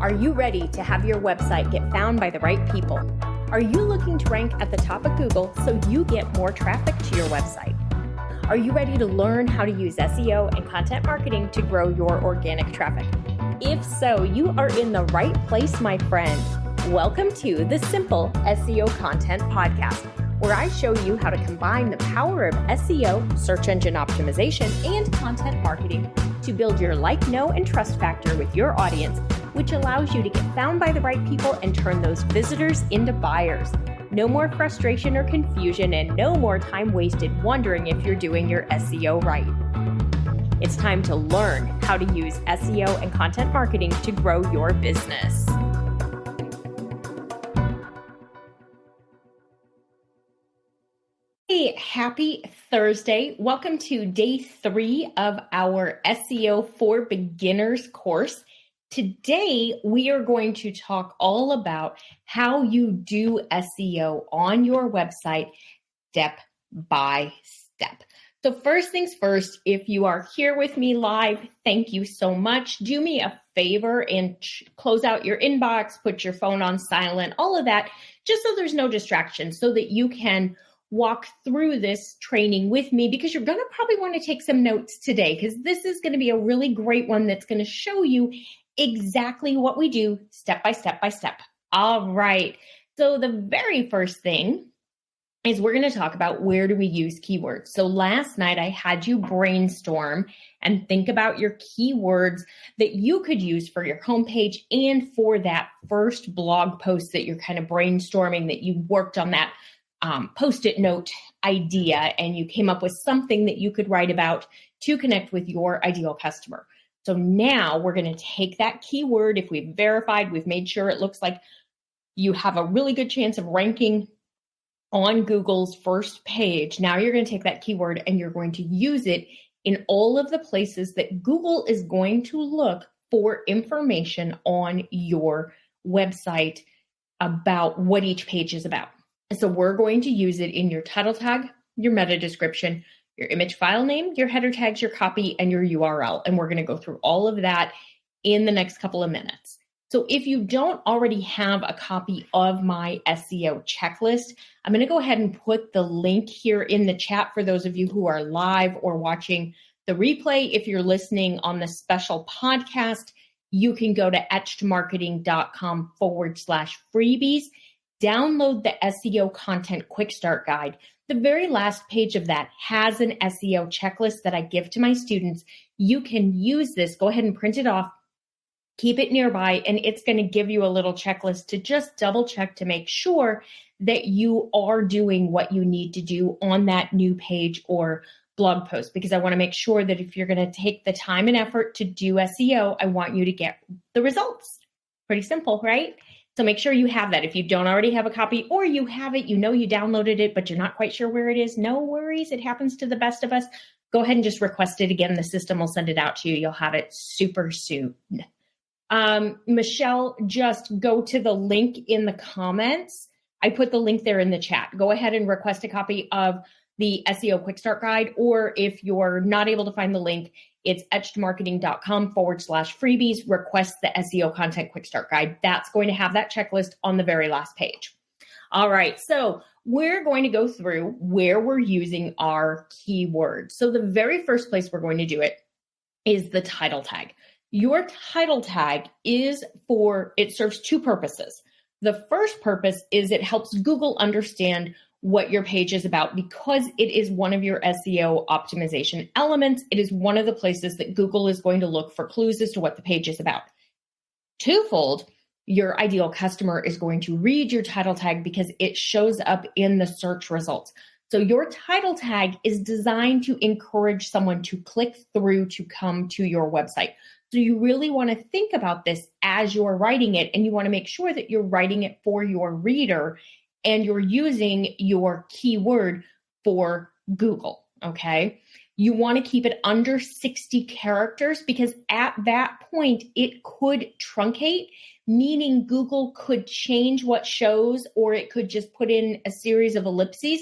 Are you ready to have your website get found by the right people? Are you looking to rank at the top of Google so you get more traffic to your website? Are you ready to learn how to use SEO and content marketing to grow your organic traffic? If so, you are in the right place, my friend. Welcome to the Simple SEO Content Podcast, where I show you how to combine the power of SEO, search engine optimization, and content marketing to build your like, know, and trust factor with your audience, which allows you to get found by the right people and turn those visitors into buyers. No more frustration or confusion, and no more time wasted wondering if you're doing your SEO right. It's time to learn how to use SEO and content marketing to grow your business. Hey, happy Thursday. Welcome to day 3 of our SEO for Beginners course. Today, we are going to talk all about how you do SEO on your website step by step. So first things first, if you are here with me live, thank you so much. Do me a favor and close out your inbox, put your phone on silent, all of that, just so there's no distractions, so that you can walk through this training with me, because you're going to probably want to take some notes today, because this is going to be a really great one that's going to show you exactly what we do step by step by step. All right. So the very first thing is we're going to talk about where do we use keywords. So last night I had you brainstorm and think about your keywords that you could use for your homepage and for that first blog post that you're kind of brainstorming, that you worked on that Post-it note idea and you came up with something that you could write about to connect with your ideal customer. So now we're going to take that keyword. If we've verified, we've made sure it looks like you have a really good chance of ranking on Google's first page. Now you're going to take that keyword and you're going to use it in all of the places that Google is going to look for information on your website about what each page is about. So we're going to use it in your title tag, your meta description, your image file name, your header tags, your copy, and your URL. And we're going to go through all of that in the next couple of minutes. So if you don't already have a copy of my SEO checklist, I'm going to go ahead and put the link here in the chat for those of you who are live or watching the replay. If you're listening on the special podcast, you can go to etchedmarketing.com/freebies. Download the SEO Content Quick Start Guide. The very last page of that has an SEO checklist that I give to my students. You can use this. Go ahead and print it off. Keep it nearby, and it's going to give you a little checklist to just double check to make sure that you are doing what you need to do on that new page or blog post, because I want to make sure that if you're going to take the time and effort to do SEO, I want you to get the results. Pretty simple, right? So make sure you have that. If you don't already have a copy, or you have it, you know you downloaded it, but you're not quite sure where it is, no worries. It happens to the best of us. Go ahead and just request it again. The system will send it out to you. You'll have it super soon. Michelle, just go to the link in the comments. I put the link there in the chat. Go ahead and request a copy of the SEO Quick Start Guide, or if you're not able to find the link, it's etchedmarketing.com/freebies. Request the SEO Content Quick Start Guide. That's going to have that checklist on the very last page. All right, so we're going to go through where we're using our keywords. So the very first place we're going to do it is the title tag. Your title tag it serves two purposes. The first purpose is it helps Google understand what your page is about, because it is one of your SEO optimization elements. It is one of the places that Google is going to look for clues as to what the page is about. Twofold, your ideal customer is going to read your title tag because it shows up in the search results. So your title tag is designed to encourage someone to click through to come to your website. So you really want to think about this as you're writing it, and you want to make sure that you're writing it for your reader and you're using your keyword for Google, okay? You want to keep it under 60 characters, because at that point, it could truncate, meaning Google could change what shows, or it could just put in a series of ellipses.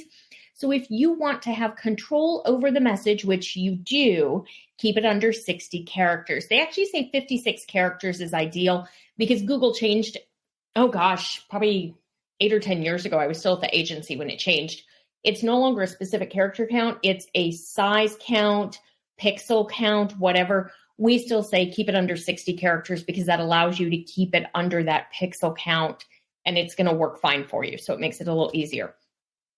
So if you want to have control over the message, which you do, keep it under 60 characters. They actually say 56 characters is ideal because Google changed, oh gosh, probably 8 or 10 years ago. I was still at the agency when it changed. It's no longer a specific character count. It's a size count, pixel count, whatever. We still say keep it under 60 characters because that allows you to keep it under that pixel count and it's going to work fine for you. So it makes it a little easier.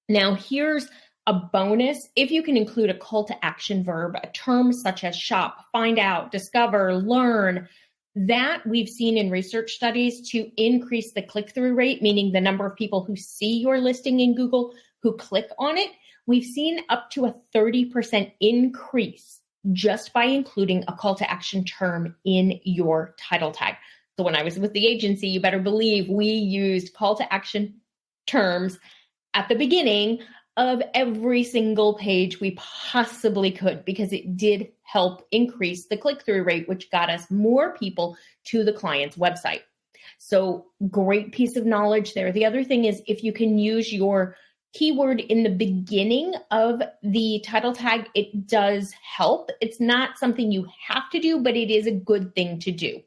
Now here's a bonus. If you can include a call to action verb, a term such as shop, find out, discover, learn, that we've seen in research studies to increase the click-through rate, meaning the number of people who see your listing in Google who click on it. We've seen up to a 30% increase just by including a call to action term in your title tag. So when I was with the agency, you better believe we used call to action terms at the beginning of every single page we possibly could because it did help increase the click-through rate, which got us more people to the client's website. So great piece of knowledge there. The other thing is if you can use your keyword in the beginning of the title tag, it does help. It's not something you have to do, but it is a good thing to do.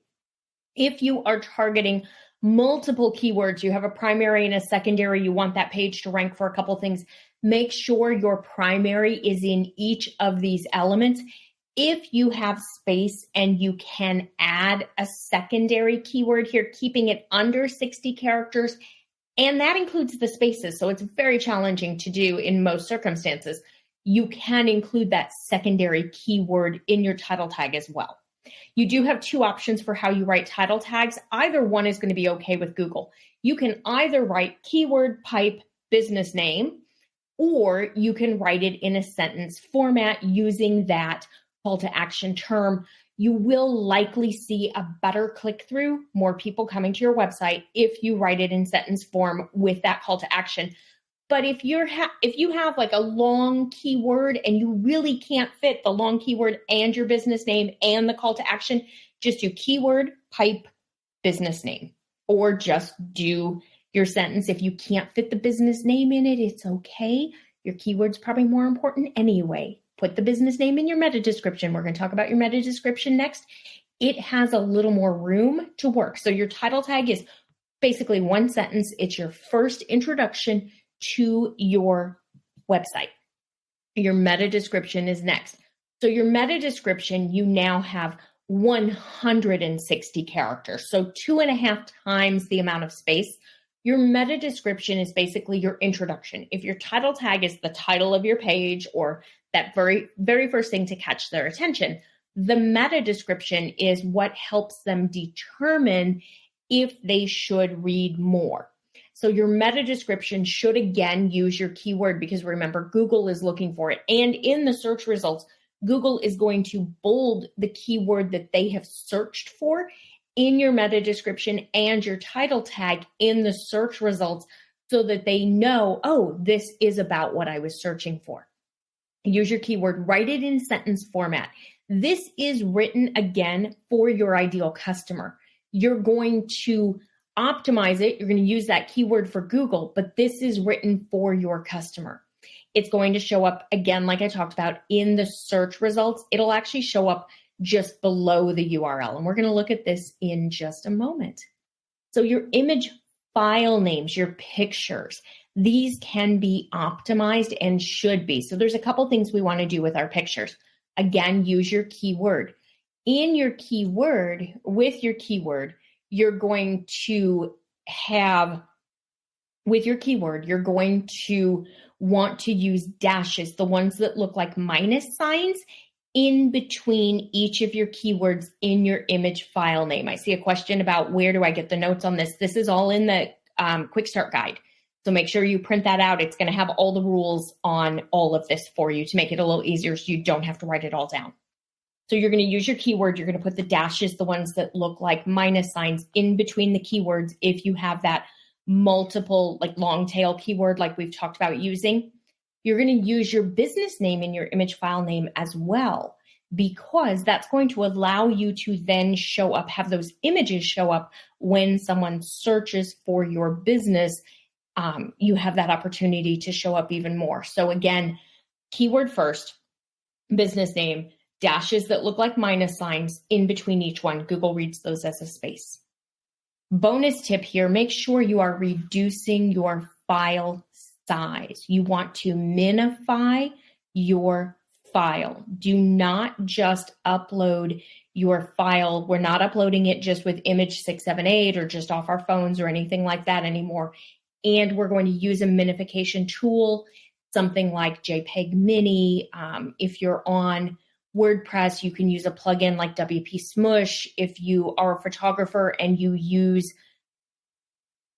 If you are targeting multiple keywords, you have a primary and a secondary, you want that page to rank for a couple things, make sure your primary is in each of these elements. If you have space and you can add a secondary keyword here, keeping it under 60 characters, and that includes the spaces, so it's very challenging to do in most circumstances, you can include that secondary keyword in your title tag as well. You do have two options for how you write title tags. Either one is going to be okay with Google. You can either write keyword pipe business name, or you can write it in a sentence format using that call to action term. You will likely see a better click-through, more people coming to your website if you write it in sentence form with that call to action. But if you have like a long keyword and you really can't fit the long keyword and your business name and the call to action, just do keyword pipe business name, or just do your sentence. If you can't fit the business name in it, it's okay. Your keyword's probably more important anyway. Put the business name in your meta description. We're going to talk about your meta description next. It has a little more room to work. So your title tag is basically one sentence. It's your first introduction to your website. Your meta description is next. So your meta description, you now have 160 characters. So 2.5 times the amount of space. Your meta description is basically your introduction. If your title tag is the title of your page or that very, very first thing to catch their attention, the meta description is what helps them determine if they should read more. So your meta description should again use your keyword because remember, Google is looking for it. And in the search results, Google is going to bold the keyword that they have searched for in your meta description and your title tag in the search results so that they know, oh, this is about what I was searching for. Use your keyword, write it in sentence format. This is written again for your ideal customer. You're going to optimize it. You're going to use that keyword for Google, but this is written for your customer. It's going to show up again, like I talked about in the search results. It'll actually show up just below the URL. And we're going to look at this in just a moment. So your image file names, your pictures, these can be optimized and should be. So there's a couple things we want to do with our pictures. Again, use your keyword. In your keyword, with your keyword, you're going to have, with your keyword, you're going to want to use dashes, the ones that look like minus signs, in between each of your keywords in your image file name. I see a question about where do I get the notes on this? This is all in the quick start guide. So make sure you print that out. It's going to have all the rules on all of this for you to make it a little easier so you don't have to write it all down. So you're going to use your keyword. You're going to put the dashes, the ones that look like minus signs, in between the keywords if you have that multiple, like long tail keyword like we've talked about using. You're going to use your business name in your image file name as well, because that's going to allow you to then show up, have those images show up when someone searches for your business you have that opportunity to show up even more. So again, keyword first, business name, dashes that look like minus signs in between each one. Google reads those as a space. Bonus tip here, make sure you are reducing your file size. You want to minify your file. Do not just upload your file. We're not uploading it just with image 678 or just off our phones or anything like that anymore. And we're going to use a minification tool, something like JPEG Mini. If you're on WordPress, you can use a plugin like WP Smush. If you are a photographer and you use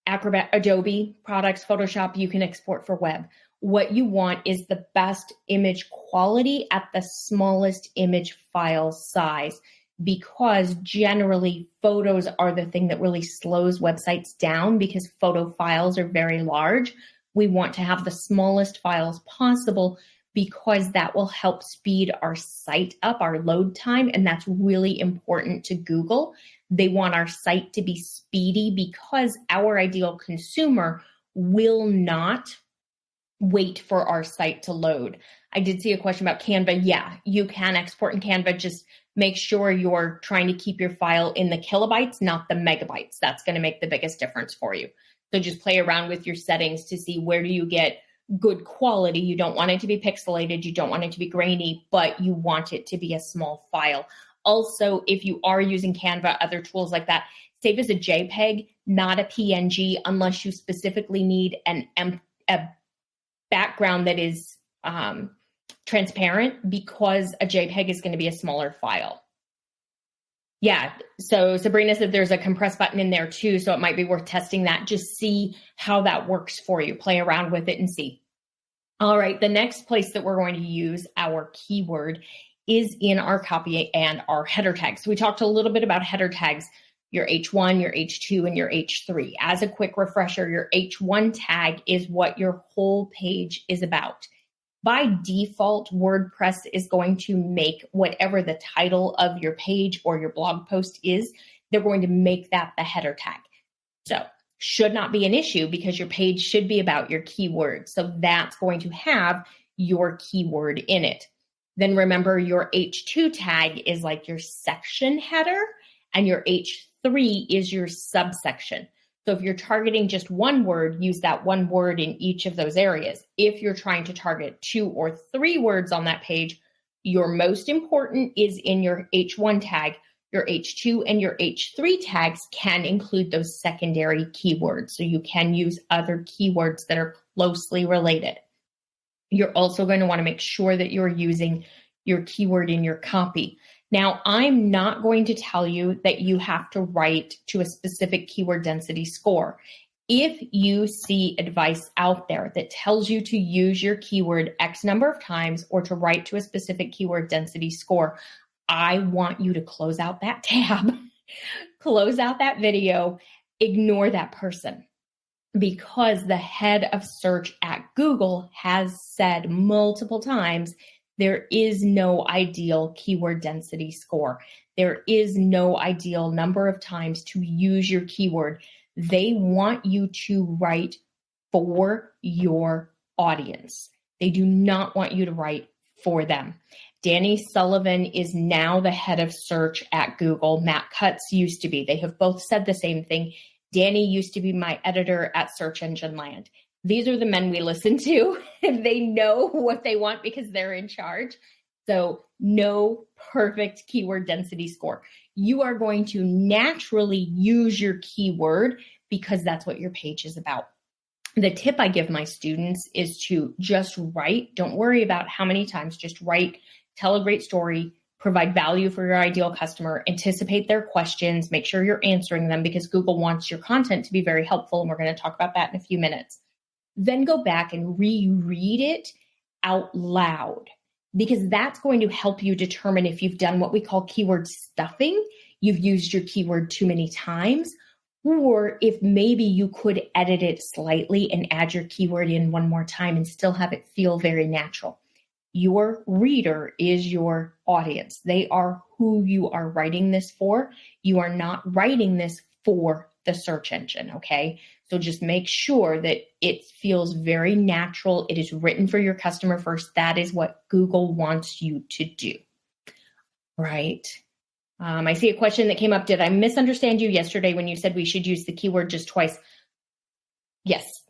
Acrobat, Adobe products, Photoshop, you can export for web. What you want is the best image quality at the smallest image file size, because generally photos are the thing that really slows websites down because photo files are very large. We want to have the smallest files possible because that will help speed our site up, our load time, and that's really important to Google. They want our site to be speedy because our ideal consumer will not wait for our site to load. I did see a question about Canva. Yeah, you can export in Canva. Just make sure you're trying to keep your file in the kilobytes, not the megabytes. That's going to make the biggest difference for you. So just play around with your settings to see where do you get good quality. You don't want it to be pixelated. You don't want it to be grainy, but you want it to be a small file. Also, if you are using Canva, other tools like that, save as a JPEG, not a PNG, unless you specifically need a background that is transparent, because a JPEG is going to be a smaller file. Yeah, so Sabrina said there's a compress button in there too, so it might be worth testing that. Just see how that works for you. Play around with it and see. All right, the next place that we're going to use our keyword is in our copy and our header tags. So we talked a little bit about header tags, your H1, your H2, and your H3. As a quick refresher, your H1 tag is what your whole page is about. By default, WordPress is going to make whatever the title of your page or your blog post is, they're going to make that the header tag. So should not be an issue because your page should be about your keyword. So that's going to have your keyword in it. Then remember, your H2 tag is like your section header, and your H3 is your subsection. So if you're targeting just one word, use that one word in each of those areas. If you're trying to target 2 or 3 words on that page, your most important is in your H1 tag. Your H2 and your H3 tags can include those secondary keywords. So you can use other keywords that are closely related. You're also going to want to make sure that you're using your keyword in your copy. Now, I'm not going to tell you that you have to write to a specific keyword density score. If you see advice out there that tells you to use your keyword X number of times or to write to a specific keyword density score, I want you to close out that tab, close out that video, ignore that person. Because the head of search at Google has said multiple times, there is no ideal keyword density score. There is no ideal number of times to use your keyword. They want you to write for your audience. They do not want you to write for them. Danny Sullivan is now the head of search at Google. Matt Cutts used to be. They have both said the same thing. Danny used to be my editor at Search Engine Land. These are the men we listen to. They know what they want because they're in charge. So no perfect keyword density score. You are going to naturally use your keyword because that's what your page is about. The tip I give my students is to just write. Don't worry about how many times, just write, tell a great story, provide value for your ideal customer, anticipate their questions, make sure you're answering them because Google wants your content to be very helpful. And we're going to talk about that in a few minutes. Then go back and reread it out loud because that's going to help you determine if you've done what we call keyword stuffing, you've used your keyword too many times, or if maybe you could edit it slightly and add your keyword in one more time and still have it feel very natural. Your reader is your audience. They are who you are writing this for. You are not writing this for the search engine, okay? So just make sure that it feels very natural. It is written for your customer first. That is what Google wants you to do, right? I see a question that came up. Did I misunderstand you yesterday when you said we should use the keyword just twice? Yes.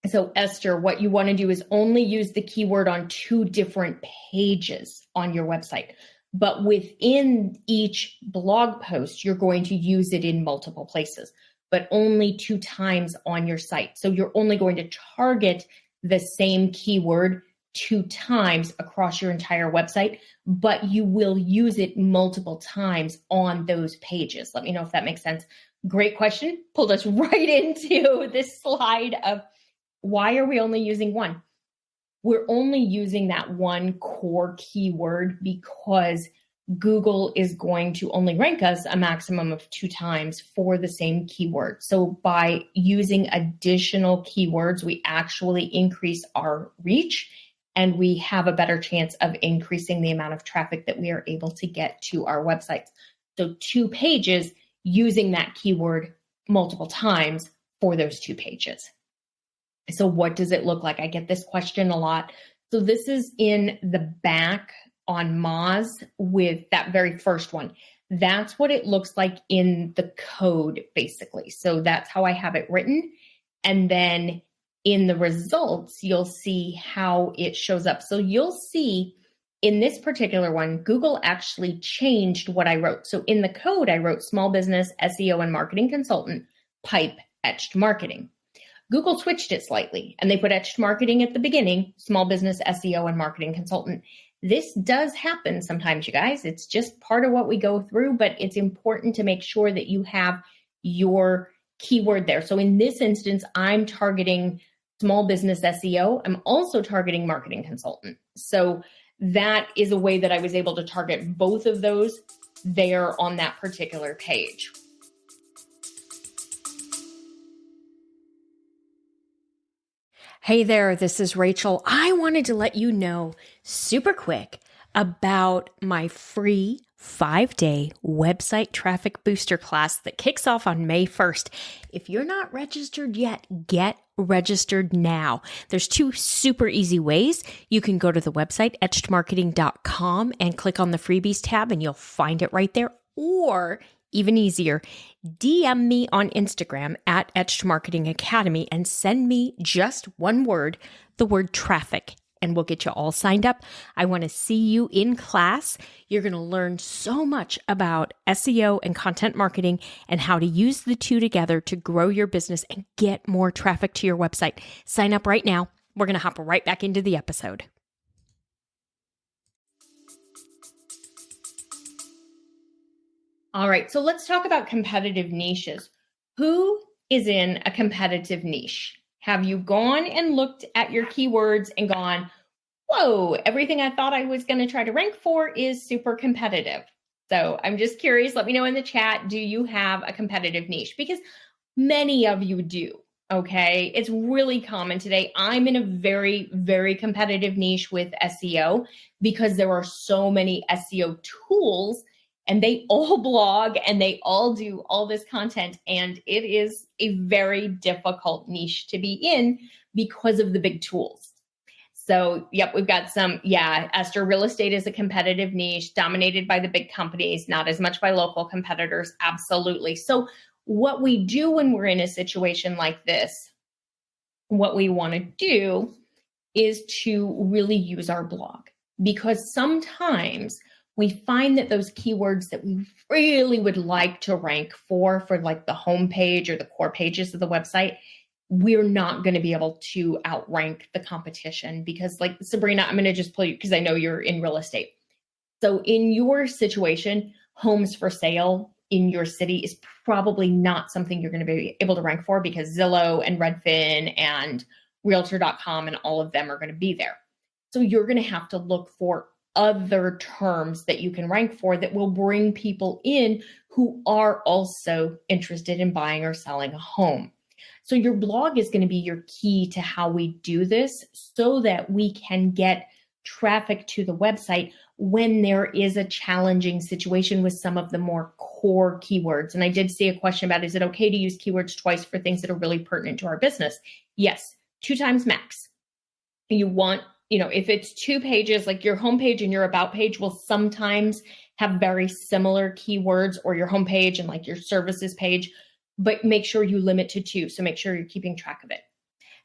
So Esther, what you want to do is only use the keyword on 2 different pages on your website. But within each blog post, you're going to use it in multiple places, but only 2 times on your site. So you're only going to target the same keyword 2 times across your entire website, but you will use it multiple times on those pages. Let me know if that makes sense. Great question. Pulled us right into this slide of why are we only using 1? We're only using that 1 core keyword because Google is going to only rank us a maximum of 2 times for the same keyword. So by using additional keywords, we actually increase our reach and we have a better chance of increasing the amount of traffic that we are able to get to our websites. So 2 pages using that keyword multiple times for those 2 pages. So what does it look like? I get this question a lot. So this is in the back on Moz with that very first one. That's what it looks like in the code, basically. So that's how I have it written. And then in the results, you'll see how it shows up. So you'll see in this particular one, Google actually changed what I wrote. So in the code, I wrote small business, SEO, and marketing consultant, pipe, etched marketing. Google switched it slightly and they put etched marketing at the beginning, small business, SEO, and marketing consultant. This does happen sometimes, you guys. It's just part of what we go through, but it's important to make sure that you have your keyword there. So in this instance, I'm targeting small business SEO. I'm also targeting marketing consultant. So that is a way that I was able to target both of those there on that particular page. Hey there, this is Rachel. I wanted to let you know super quick about my free 5-day website traffic booster class that kicks off on May 1st. If you're not registered yet, get registered now. There's 2 super easy ways. You can go to the website, etchedmarketing.com, and click on the freebies tab and you'll find it right there. Or even easier, DM me on Instagram at Etched Marketing Academy and send me just one word, the word traffic, and we'll get you all signed up. I want to see you in class. You're going to learn so much about SEO and content marketing and how to use the 2 together to grow your business and get more traffic to your website. Sign up right now. We're going to hop right back into the episode. All right, so let's talk about competitive niches. Who is in a competitive niche? Have you gone and looked at your keywords and gone, whoa, everything I thought I was going to try to rank for is super competitive? So I'm just curious. Let me know in the chat, do you have a competitive niche? Because many of you do, okay? It's really common today. I'm in a very, very competitive niche with SEO because there are so many SEO tools and they all blog and they all do all this content. And it is a very difficult niche to be in because of the big tools. So, yep, we've got some, Esther, real estate is a competitive niche dominated by the big companies, not as much by local competitors. Absolutely. So what we do when we're in a situation like this, what we want to do is to really use our blog, because sometimes we find that those keywords that we really would like to rank for like the homepage or the core pages of the website, we're not going to be able to outrank the competition because, like, Sabrina, I'm going to just pull you because I know you're in real estate. So in your situation, homes for sale in your city is probably not something you're going to be able to rank for because Zillow and Redfin and Realtor.com and all of them are going to be there. So you're going to have to look for other terms that you can rank for that will bring people in who are also interested in buying or selling a home. So your blog is going to be your key to how we do this so that we can get traffic to the website when there is a challenging situation with some of the more core keywords. And I did see a question about, is it okay to use keywords twice for things that are really pertinent to our business? Yes, 2 times max. You want, if it's 2 pages, like your homepage and your about page will sometimes have very similar keywords, or your homepage and like your services page, but make sure you limit to 2. So make sure you're keeping track of it.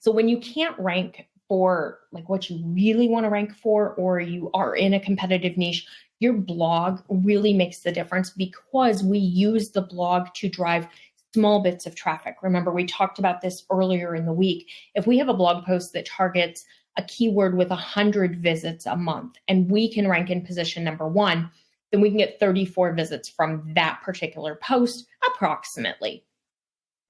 So when you can't rank for like what you really want to rank for, or you are in a competitive niche, your blog really makes the difference, because we use the blog to drive small bits of traffic. Remember, we talked about this earlier in the week. If we have a blog post that targets a keyword with 100 visits a month, and we can rank in position number 1, then we can get 34 visits from that particular post approximately.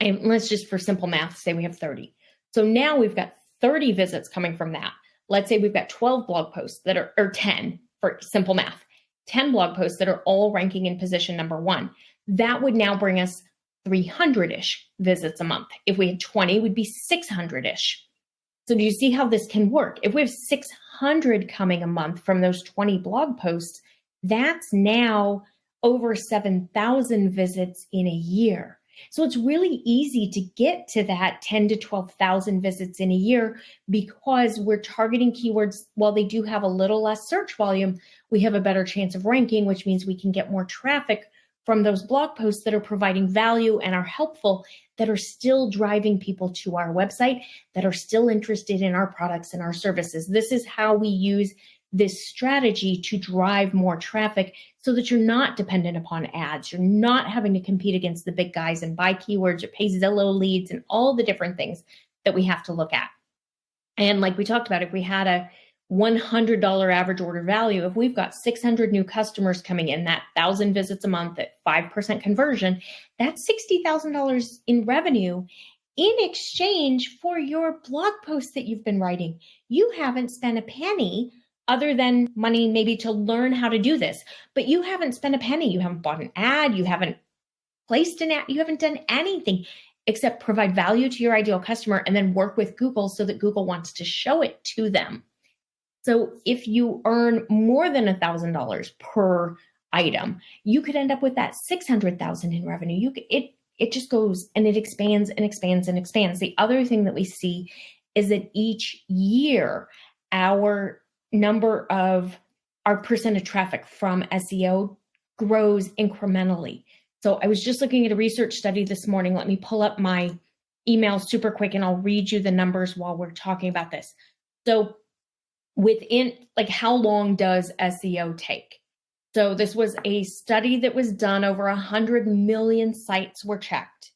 And let's just, for simple math, say we have 30. So now we've got 30 visits coming from that. Let's say we've got 12 blog posts that are, or 10 for simple math, 10 blog posts that are all ranking in position number 1. That would now bring us 300-ish visits a month. If we had 20, we'd be 600-ish. So do you see how this can work? If we have 600 coming a month from those 20 blog posts, that's now over 7,000 visits in a year. So it's really easy to get to that 10 to 12,000 visits in a year, because we're targeting keywords. While they do have a little less search volume, we have a better chance of ranking, which means we can get more traffic from those blog posts that are providing value and are helpful, that are still driving people to our website, that are still interested in our products and our services. This is how we use this strategy to drive more traffic, so that you're not dependent upon ads. You're not having to compete against the big guys and buy keywords or pay Zillow leads and all the different things that we have to look at. And like we talked about, if we had a $100 average order value, if we've got 600 new customers coming in, that 1,000 visits a month at 5% conversion, that's $60,000 in revenue in exchange for your blog posts that you've been writing. You haven't spent a penny, other than money maybe to learn how to do this, but you haven't spent a penny. You haven't bought an ad. You haven't placed an ad. You haven't done anything except provide value to your ideal customer and then work with Google so that Google wants to show it to them. So if you earn more than $1,000 per item, you could end up with that $600,000 in revenue. It just goes and it expands and expands and expands. The other thing that we see is that each year, our percent of traffic from SEO grows incrementally. So I was just looking at a research study this morning. Let me pull up my email super quick and I'll read you the numbers while we're talking about this. So within, like, how long does SEO take? So this was a study that was done. Over 100 million sites were checked.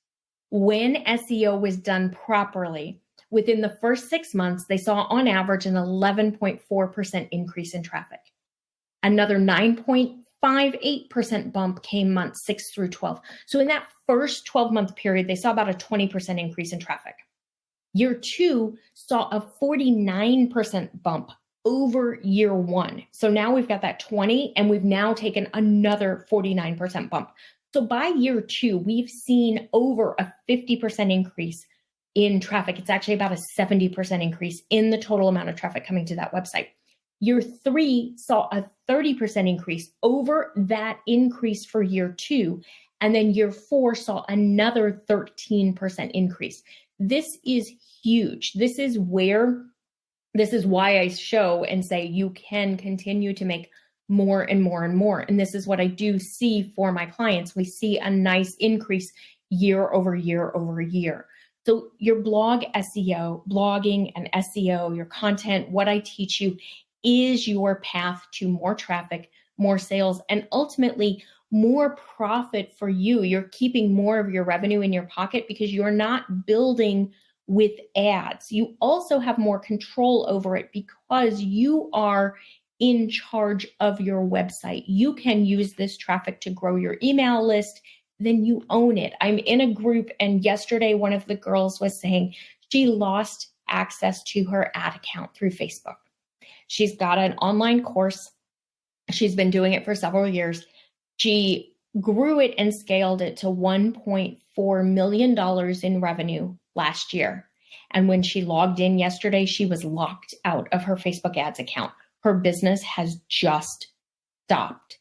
When SEO was done properly, within the first 6 months, they saw on average an 11.4% increase in traffic. Another 9.58% bump came months 6 through 12. So in that first 12-month period, they saw about a 20% increase in traffic. Year 2 saw a 49% bump over year 1. So now we've got that 20, and we've now taken another 49% bump. So by year 2, we've seen over a 50% increase in traffic. It's actually about a 70% increase in the total amount of traffic coming to that website. Year 3 saw a 30% increase over that increase for year 2. And then year 4 saw another 13% increase. This is huge. This is why I show and say you can continue to make more and more and more. And this is what I do see for my clients. We see a nice increase year over year over year. So your blog SEO, blogging and SEO, your content, what I teach you is your path to more traffic, more sales, and ultimately more profit for you. You're keeping more of your revenue in your pocket because you're not building with ads. You also have more control over it because you are in charge of your website. You can use this traffic to grow your email list, then you own it. I'm in a group, and yesterday one of the girls was saying she lost access to her ad account through Facebook. She's got an online course. She's been doing it for several years. She grew it and scaled it to $1.4 million in revenue last year. And when she logged in yesterday, she was locked out of her Facebook ads account. Her business has just stopped.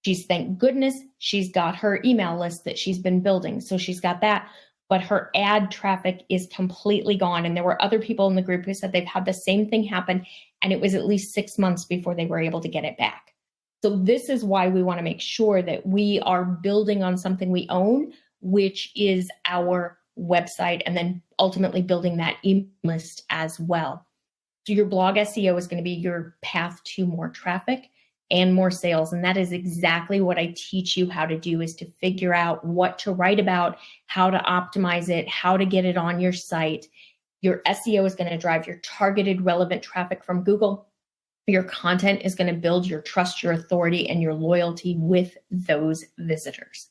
Thank goodness, she's got her email list that she's been building. So she's got that, but her ad traffic is completely gone. And there were other people in the group who said they've had the same thing happen, and it was at least 6 months before they were able to get it back. So this is why we want to make sure that we are building on something we own, which is our website, and then ultimately building that email list as well. So your blog SEO is going to be your path to more traffic and more sales. And that is exactly what I teach you how to do, is to figure out what to write about, how to optimize it, how to get it on your site. Your SEO is going to drive your targeted relevant traffic from Google. Your content is going to build your trust, your authority, and your loyalty with those visitors.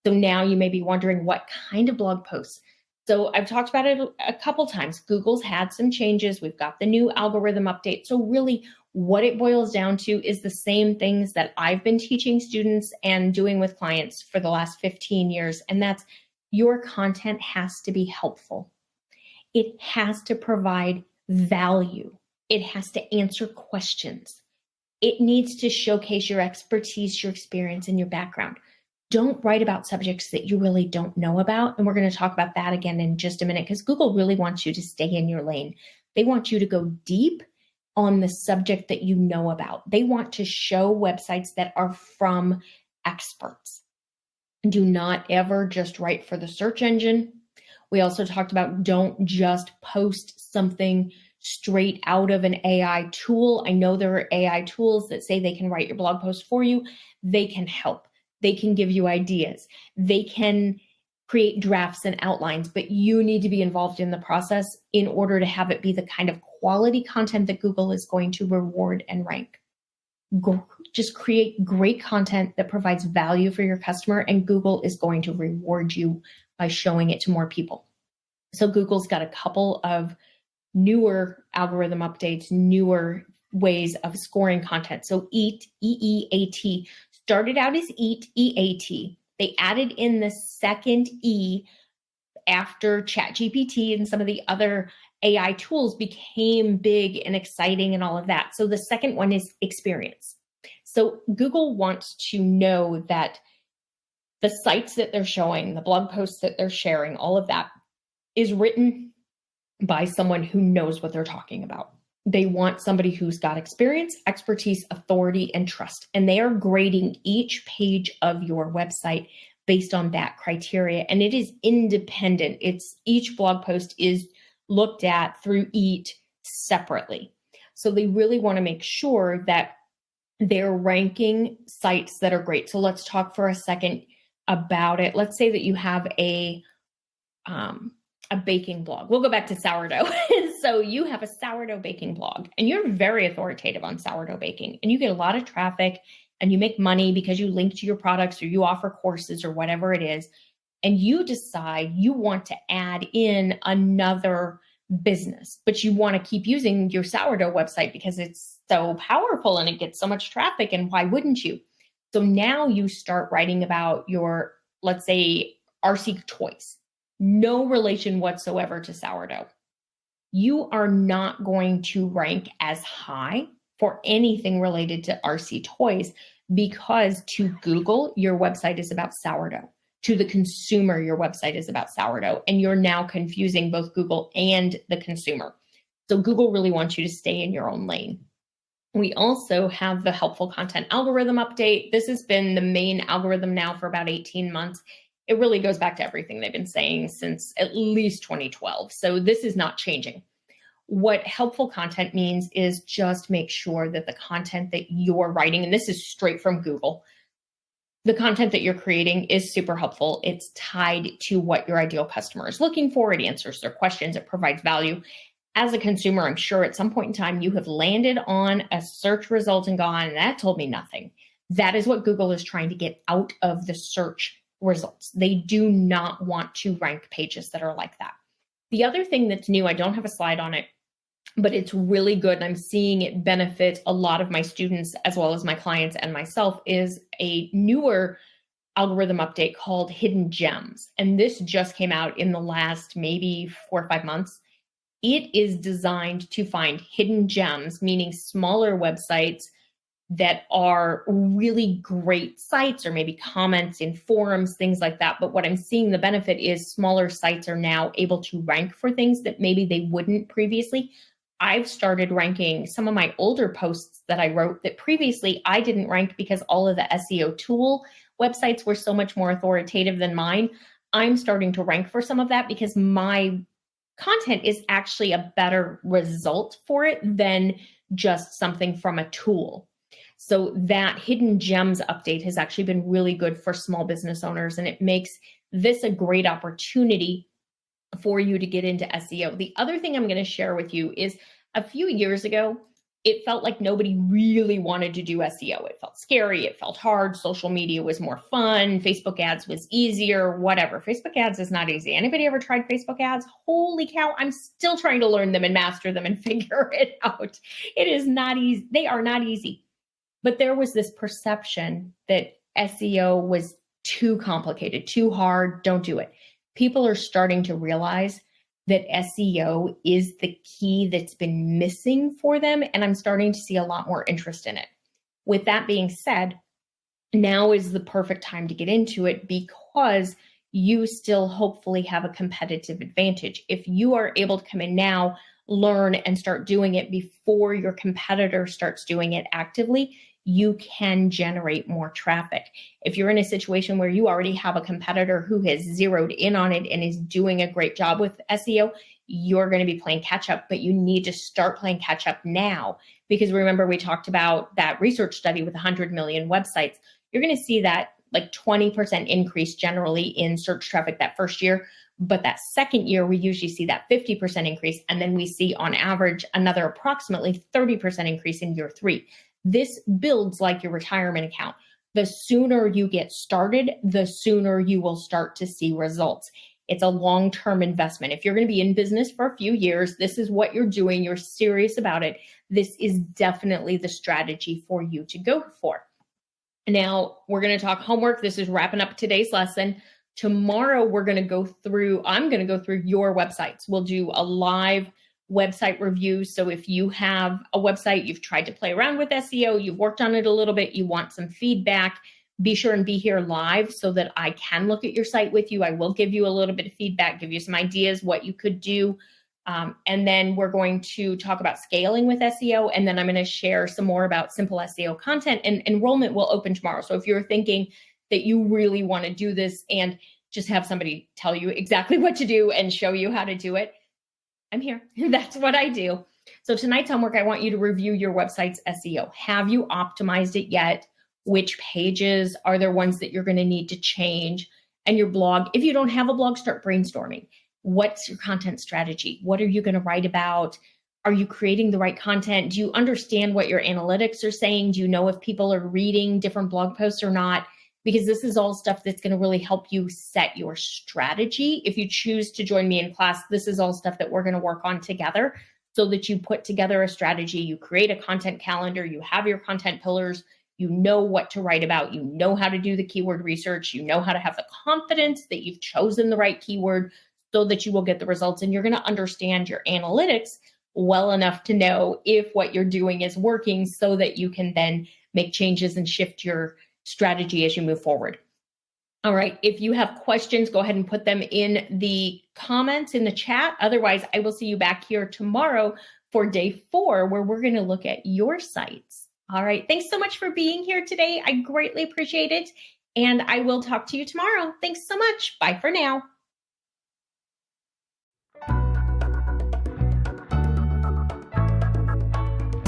So now you may be wondering, what kind of blog posts? So I've talked about it a couple times. Google's had some changes. We've got the new algorithm update. So really what it boils down to is the same things that I've been teaching students and doing with clients for the last 15 years. And that's, your content has to be helpful. It has to provide value. It has to answer questions. It needs to showcase your expertise, your experience, and your background. Don't write about subjects that you really don't know about. And we're going to talk about that again in just a minute, because Google really wants you to stay in your lane. They want you to go deep on the subject that you know about. They want to show websites that are from experts. Do not ever just write for the search engine. We also talked about, don't just post something straight out of an AI tool. I know there are AI tools that say they can write your blog post for you. They can help. They can give you ideas. They can create drafts and outlines, but you need to be involved in the process in order to have it be the kind of quality content that Google is going to reward and rank. Just create great content that provides value for your customer, and Google is going to reward you by showing it to more people. So Google's got a couple of newer algorithm updates, newer ways of scoring content. So EAT, E-E-A-T, started out as EAT, E-A-T. They added in the second E after ChatGPT and some of the other AI tools became big and exciting and all of that. So the second one is experience. So Google wants to know that the sites that they're showing, the blog posts that they're sharing, all of that is written by someone who knows what they're talking about. They want somebody who's got experience, expertise, authority, and trust. And they are grading each page of your website based on that criteria. And it is independent. Each blog post is looked at through EAT separately. So they really want to make sure that they're ranking sites that are great. So let's talk for a second about it. Let's say that you have a baking blog. We'll go back to sourdough. So you have a sourdough baking blog, and you're very authoritative on sourdough baking, and you get a lot of traffic, and you make money because you link to your products or you offer courses or whatever it is. And you decide you want to add in another business, but you want to keep using your sourdough website because it's so powerful and it gets so much traffic. And why wouldn't you? So now you start writing about your, let's say, RC toys. No relation whatsoever to sourdough. You are not going to rank as high for anything related to RC toys, because to Google, your website is about sourdough. To the consumer, your website is about sourdough. And you're now confusing both Google and the consumer. So Google really wants you to stay in your own lane. We also have the helpful content algorithm update. This has been the main algorithm now for about 18 months. It really goes back to everything they've been saying since at least 2012. So this is not changing. What helpful content means is just make sure that the content that you're writing, and this is straight from Google, the content that you're creating is super helpful. It's tied to what your ideal customer is looking for. It answers their questions. It provides value. As a consumer, I'm sure at some point in time you have landed on a search result and gone, that told me nothing. That is what Google is trying to get out of the search results. They do not want to rank pages that are like that. The other thing that's new, I don't have a slide on it, but it's really good, and I'm seeing it benefit a lot of my students as well as my clients and myself, is a newer algorithm update called Hidden Gems. And this just came out in the last maybe 4 or 5 months. It is designed to find hidden gems, meaning smaller websites that are really great sites, or maybe comments in forums, things like that. But what I'm seeing the benefit is smaller sites are now able to rank for things that maybe they wouldn't previously. I've started ranking some of my older posts that I wrote that previously I didn't rank because all of the SEO tool websites were so much more authoritative than mine. I'm starting to rank for some of that because my content is actually a better result for it than just something from a tool. So that hidden gems update has actually been really good for small business owners, and it makes this a great opportunity for you to get into SEO. The other thing I'm going to share with you is a few years ago, it felt like nobody really wanted to do SEO. It felt scary. It felt hard. Social media was more fun. Facebook ads was easier, whatever. Facebook ads is not easy. Anybody ever tried Facebook ads? Holy cow. I'm still trying to learn them and master them and figure it out. It is not easy. They are not easy. But there was this perception that SEO was too complicated, too hard. Don't do it. People are starting to realize that SEO is the key that's been missing for them, and I'm starting to see a lot more interest in it. With that being said, now is the perfect time to get into it because you still hopefully have a competitive advantage. If you are able to come in now, learn, and start doing it before your competitor starts doing it actively, you can generate more traffic. If you're in a situation where you already have a competitor who has zeroed in on it and is doing a great job with SEO, you're going to be playing catch up, but you need to start playing catch up now. Because remember, we talked about that research study with 100 million websites. You're going to see that like 20% increase generally in search traffic that first year. But that second year, we usually see that 50% increase. And then we see on average another approximately 30% increase in year 3. This builds like your retirement account. The sooner you get started, the sooner you will start to see results. It's a long-term investment. If you're going to be in business for a few years, this is what you're doing, you're serious about it, this is definitely the strategy for you to go for. Now, we're going to talk homework. This is wrapping up today's lesson. Tomorrow, I'm going to go through your websites. We'll do a live website review. So if you have a website, you've tried to play around with SEO, you've worked on it a little bit, you want some feedback, be sure and be here live so that I can look at your site with you. I will give you a little bit of feedback, give you some ideas what you could do. And then we're going to talk about scaling with SEO. And then I'm going to share some more about simple SEO content, and enrollment will open tomorrow. So if you're thinking that you really want to do this and just have somebody tell you exactly what to do and show you how to do it, I'm here. That's what I do. So tonight's homework, I want you to review your website's SEO. Have you optimized it yet? Which pages are there ones that you're going to need to change? And your blog, if you don't have a blog, start brainstorming. What's your content strategy? What are you going to write about? Are you creating the right content? Do you understand what your analytics are saying? Do you know if people are reading different blog posts or not? Because this is all stuff that's going to really help you set your strategy. If you choose to join me in class, this is all stuff that we're going to work on together so that you put together a strategy, you create a content calendar, you have your content pillars, you know what to write about, you know how to do the keyword research, you know how to have the confidence that you've chosen the right keyword so that you will get the results, and you're going to understand your analytics well enough to know if what you're doing is working so that you can then make changes and shift your strategy as you move forward. All right. If you have questions, go ahead and put them in the comments in the chat. Otherwise, I will see you back here tomorrow for day 4, where we're going to look at your sites. All right. Thanks so much for being here today. I greatly appreciate it. And I will talk to you tomorrow. Thanks so much. Bye for now.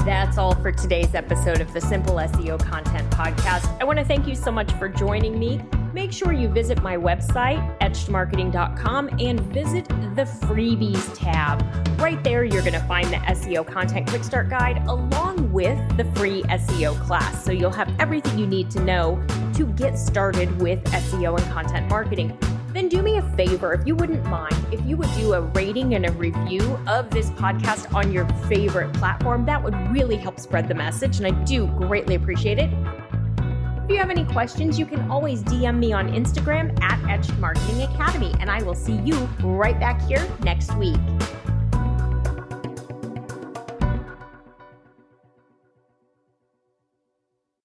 That's all for today's episode of the Simple SEO Content Podcast. I want to thank you so much for joining me. Make sure you visit my website, etchedmarketing.com, and visit the freebies tab. Right there, you're going to find the SEO Content Quick Start Guide along with the free SEO class. So you'll have everything you need to know to get started with SEO and content marketing. Then do me a favor, if you wouldn't mind, if you would do a rating and a review of this podcast on your favorite platform. That would really help spread the message, and I do greatly appreciate it. If you have any questions, you can always DM me on Instagram at Etched Marketing Academy, and I will see you right back here next week.